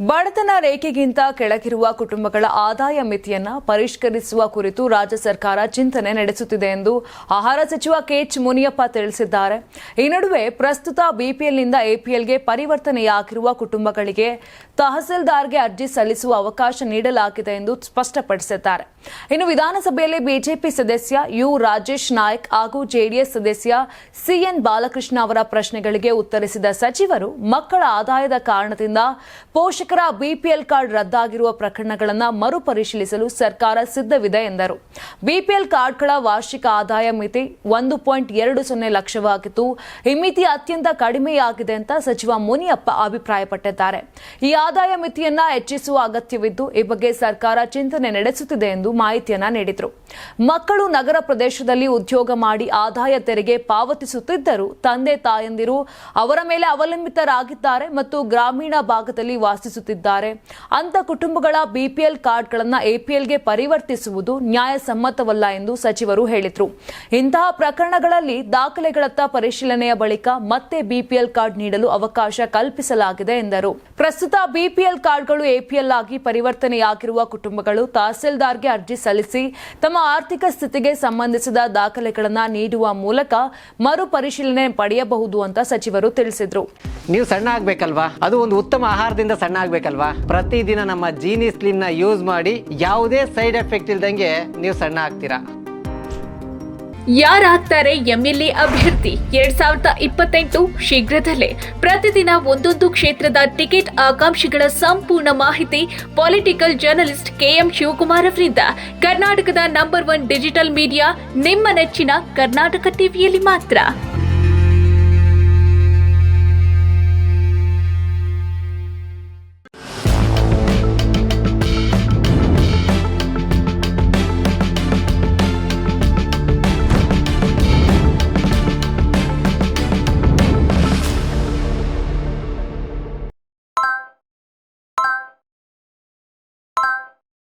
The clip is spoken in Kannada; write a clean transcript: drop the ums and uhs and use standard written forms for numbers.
ಬಡತನ ರೇಖೆಗಿಂತ ಕೆಳಗಿರುವ ಕುಟುಂಬಗಳ ಆದಾಯ ಮಿತಿಯನ್ನ ಪರಿಷ್ಕರಿಸುವ ಕುರಿತು ರಾಜ್ಯ ಸರ್ಕಾರ ಚಿಂತನೆ ನಡೆಸುತ್ತಿದೆ ಎಂದು ಆಹಾರ ಸಚಿವ ಕೆಎಚ್ ಮುನಿಯಪ್ಪ ತಿಳಿಸಿದ್ದಾರೆ. ಈ ನಡುವೆ ಪ್ರಸ್ತುತ ಬಿಪಿಎಲ್ನಿಂದ ಎಪಿಎಲ್ಗೆ ಪರಿವರ್ತನೆಯಾಗಿರುವ ಕುಟುಂಬಗಳಿಗೆ ತಹಸೀಲ್ದಾರ್ಗೆ ಅರ್ಜಿ ಸಲ್ಲಿಸುವ ಅವಕಾಶ ನೀಡಲಾಗಿದೆ ಎಂದು ಸ್ಪಷ್ಟಪಡಿಸಿದ್ದಾರೆ. ಇನ್ನು ವಿಧಾನಸಭೆಯಲ್ಲಿ ಬಿಜೆಪಿ ಸದಸ್ಯ ಯು ರಾಜೇಶ್ ನಾಯ್ಕ್ ಹಾಗೂ ಜೆಡಿಎಸ್ ಸದಸ್ಯ ಸಿಎನ್ ಬಾಲಕೃಷ್ಣ ಅವರ ಪ್ರಶ್ನೆಗಳಿಗೆ ಉತ್ತರಿಸಿದ ಸಚಿವರು ಮಕ್ಕಳ ಆದಾಯದ ಕಾರಣದಿಂದ ಪೋಷಕರ ಬಿಪಿಎಲ್ ಕಾರ್ಡ್ ರದ್ದಾಗಿರುವ ಪ್ರಕರಣಗಳನ್ನು ಮರುಪರಿಶೀಲಿಸಲು ಸರ್ಕಾರ ಸಿದ್ಧವಿದೆ ಎಂದರು. ಬಿಪಿಎಲ್ ಕಾರ್ಡ್ಗಳ ವಾರ್ಷಿಕ ಆದಾಯ ಮಿತಿ 1.20 ಲಕ್ಷವಾಗಿದ್ದು ಈ ಮಿತಿ ಅತ್ಯಂತ ಕಡಿಮೆಯಾಗಿದೆ ಅಂತ ಸಚಿವ ಮುನಿಯಪ್ಪ ಅಭಿಪ್ರಾಯಪಟ್ಟಿದ್ದಾರೆ. ಈ ಆದಾಯ ಮಿತಿಯನ್ನ ಹೆಚ್ಚಿಸುವ ಅಗತ್ಯವಿದ್ದು ಈ ಬಗ್ಗೆ ಸರ್ಕಾರ ಚಿಂತನೆ ನಡೆಸುತ್ತಿದೆ ಎಂದು ಮಾಹಿತಿಯನ್ನ ನೀಡಿದರು. ಮಕ್ಕಳು ನಗರ ಪ್ರದೇಶದಲ್ಲಿ ಉದ್ಯೋಗ ಮಾಡಿ ಆದಾಯ ತೆರಿಗೆ ಪಾವತಿಸುತ್ತಿದ್ದರೂ ತಂದೆ ತಾಯಂದಿರು ಅವರ ಮೇಲೆ ಅವಲಂಬಿತರಾಗಿದ್ದಾರೆ ಮತ್ತು ಗ್ರಾಮೀಣ ಭಾಗದಲ್ಲಿ ವಾಸಿಸುತ್ತಿದ್ದಾರೆ. ಅಂತ ಕುಟುಂಬಗಳ ಬಿಪಿಎಲ್ ಕಾರ್ಡ್ಗಳನ್ನು ಎಪಿಎಲ್ಗೆ ಪರಿವರ್ತಿಸುವುದು ನ್ಯಾಯಸಮ್ಮತವಲ್ಲ ಎಂದು ಸಚಿವರು ಹೇಳಿದರು. ಇಂತಹ ಪ್ರಕರಣಗಳಲ್ಲಿ ದಾಖಲೆಗಳತ್ತ ಪರಿಶೀಲನೆಯ ಬಳಿಕ ಮತ್ತೆ ಬಿಪಿಎಲ್ ಕಾರ್ಡ್ ನೀಡಲು ಅವಕಾಶ ಕಲ್ಪಿಸಲಾಗಿದೆ ಎಂದರು. ಪ್ರಸ್ತುತ ಬಿಪಿಎಲ್ ಕಾರ್ಡ್ಗಳು ಎಪಿಎಲ್ ಆಗಿ ಪರಿವರ್ತನೆಯಾಗಿರುವ ಕುಟುಂಬಗಳು ತಹಸೀಲ್ದಾರ್ಗೆ ಅರ್ಜಿ ಸಲ್ಲಿಸಿ ತಮ್ಮ ಆರ್ಥಿಕ ಸ್ಥಿತಿಗೆ ಸಂಬಂಧಿಸಿದ ದಾಖಲೆಗಳನ್ನು ನೀಡುವ ಮೂಲಕ ಮರುಪರಿಶೀಲನೆ ಪಡೆಯಬಹುದು ಅಂತ ಸಚಿವರು ತಿಳಿಸಿದರು. ನೀವು ಸಣ್ಣ ಆಗ್ಬೇಕಲ್ವಾ, ಅದು ಒಂದು ಉತ್ತಮ ಆಹಾರದಿಂದ ಸಣ್ಣ ಆಗ್ಬೇಕಲ್ವಾ. ಪ್ರತಿದಿನ ನಮ್ಮ ಜೀನಿ ಸ್ಲಿಮ್ ನ ಯೂಸ್ ಮಾಡಿ ಯಾವುದೇ ಸೈಡ್ ಎಫೆಕ್ಟ್ ಇಲ್ದಂಗೆ ನೀವು ಸಣ್ಣ ಆಗ್ತೀರಾ. ಯಾರಾಗ್ತಾರೆ ಎಂಎಲ್ಎ ಅಭ್ಯರ್ಥಿ 2028 ಶೀಘ್ರದಲ್ಲೇ. ಪ್ರತಿದಿನ ಒಂದೊಂದು ಕ್ಷೇತ್ರದ ಟಿಕೆಟ್ ಆಕಾಂಕ್ಷಿಗಳ ಸಂಪೂರ್ಣ ಮಾಹಿತಿ ಪೊಲಿಟಿಕಲ್ ಜರ್ನಲಿಸ್ಟ್ ಕೆಎಂ ಶಿವಕುಮಾರ್ ಅವರಿಂದ. ಕರ್ನಾಟಕದ ನಂಬರ್ 1 ಡಿಜಿಟಲ್ ಮೀಡಿಯಾ ನಿಮ್ಮ ನೆಚ್ಚಿನ ಕರ್ನಾಟಕ ಟಿವಿಯಲ್ಲಿ ಮಾತ್ರ.